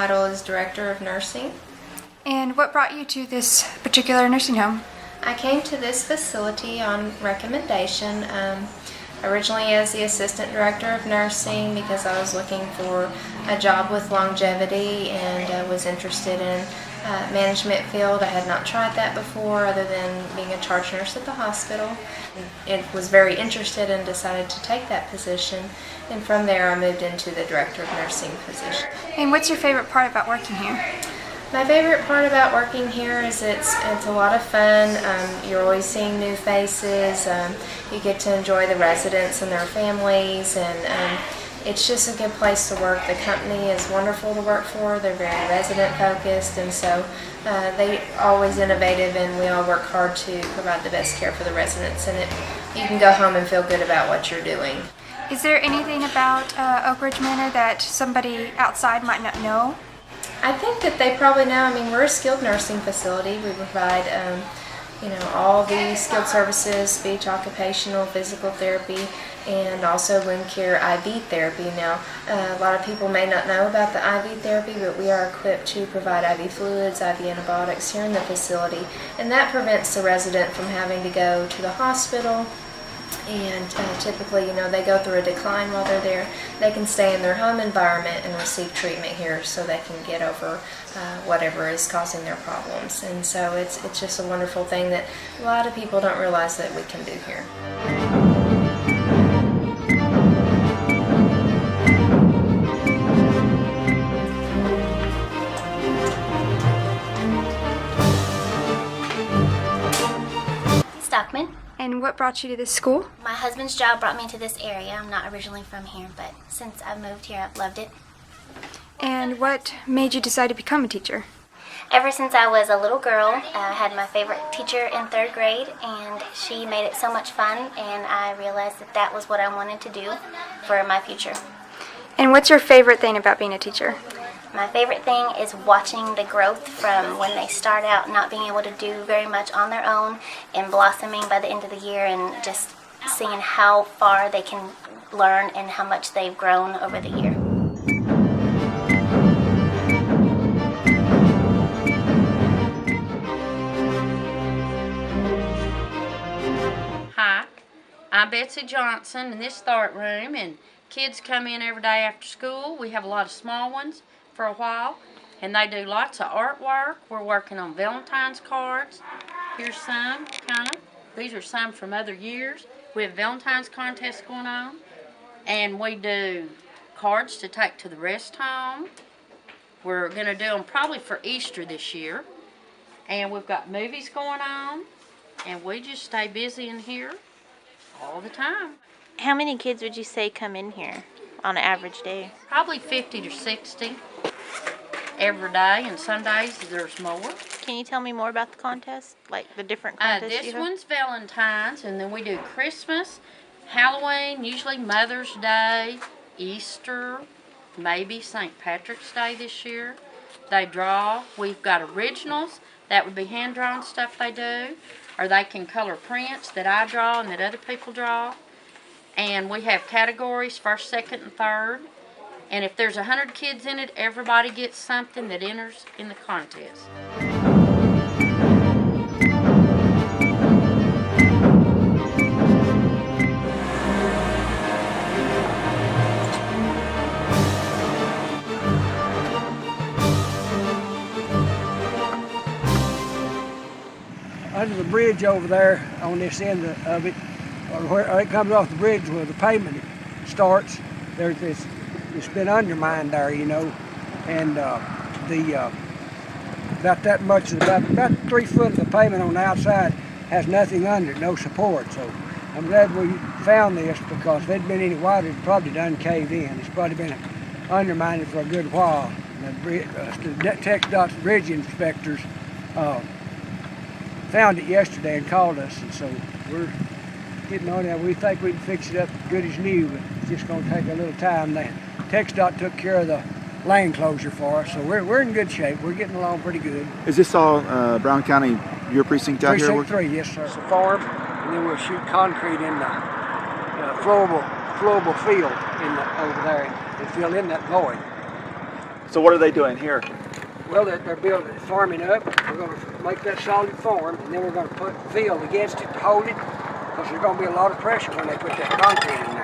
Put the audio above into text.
title is Director of Nursing. And what brought you to this particular nursing home? I came to this facility on recommendation, originally as the Assistant Director of Nursing because I was looking for a job with longevity and was interested in management field. I had not tried that before other than being a charge nurse at the hospital. I was very interested and decided to take that position, and from there I moved into the Director of Nursing position. And what's your favorite part about working here? My favorite part about working here is it's a lot of fun. You're always seeing new faces. You get to enjoy the residents and their families, and it's just a good place to work. The company is wonderful to work for. They're very resident focused, and so they always innovative, and we all work hard to provide the best care for the residents. And you can go home and feel good about what you're doing. Is there anything about Ridge Manor that somebody outside might not know? I think that they probably know. I mean, we're a skilled nursing facility. We provide, all the skilled services, speech, occupational, physical therapy, and also wound care IV therapy. Now, a lot of people may not know about the IV therapy, but we are equipped to provide IV fluids, IV antibiotics here in the facility, and that prevents the resident from having to go to the hospital. And typically, they go through a decline while they're there. They can stay in their home environment and receive treatment here so they can get over whatever is causing their problems. And so it's just a wonderful thing that a lot of people don't realize that we can do here. Stockman. And what brought you to this school? My husband's job brought me to this area. I'm not originally from here, but since I've moved here, I've loved it. And what made you decide to become a teacher? Ever since I was a little girl, I had my favorite teacher in 3rd grade, and she made it so much fun, and I realized that that was what I wanted to do for my future. And what's your favorite thing about being a teacher? My favorite thing is watching the growth from when they start out not being able to do very much on their own and blossoming by the end of the year, and just seeing how far they can learn and how much they've grown over the year. Hi, I'm Betsy Johnson in this start room, and kids come in every day after school. We have a lot of small ones for a while, and they do lots of artwork. We're working on Valentine's cards. Here's some, these are some from other years. We have Valentine's contests going on, and we do cards to take to the rest home. We're going to do them probably for Easter this year, and we've got movies going on, and we just stay busy in here all the time. How many kids would you say come in here on an average day? Probably 50 to 60 every day, and some days there's more. Can you tell me more about the contest, like the different contests you This have? one's Valentine's, and then we do Christmas, Halloween, usually Mother's Day, Easter, maybe St. Patrick's Day this year. They draw. We've got originals. That would be hand-drawn stuff they do, or they can color prints that I draw and that other people draw. And we have categories, 1st, 2nd, and 3rd. And if there's 100 kids in it, everybody gets something that enters in the contest. Under the bridge over there on this end of it, or where it comes off the bridge where the pavement starts, there's this, it's been undermined there, and about that much, about 3 foot of the pavement on the outside has nothing under it, no support. So I'm glad we found this, because if it'd been any wider, it'd probably done caved in. It's probably been undermined for a good while. The TxDOT's bridge inspectors found it yesterday and called us, and so we're getting on that. We think we can fix it up as good as new, but it's just going to take a little time. TxDOT took care of the lane closure for us, so we're in good shape. We're getting along pretty good. Is this all Brown County, your precinct out here? Precinct 3, yes, sir. It's a farm, and then we'll shoot concrete in the flowable field over there and fill in that void. So what are they doing here? Well, they're building, farming up. We're going to make that solid form, and then we're going to put field against it to hold it, because there's going to be a lot of pressure when they put that concrete in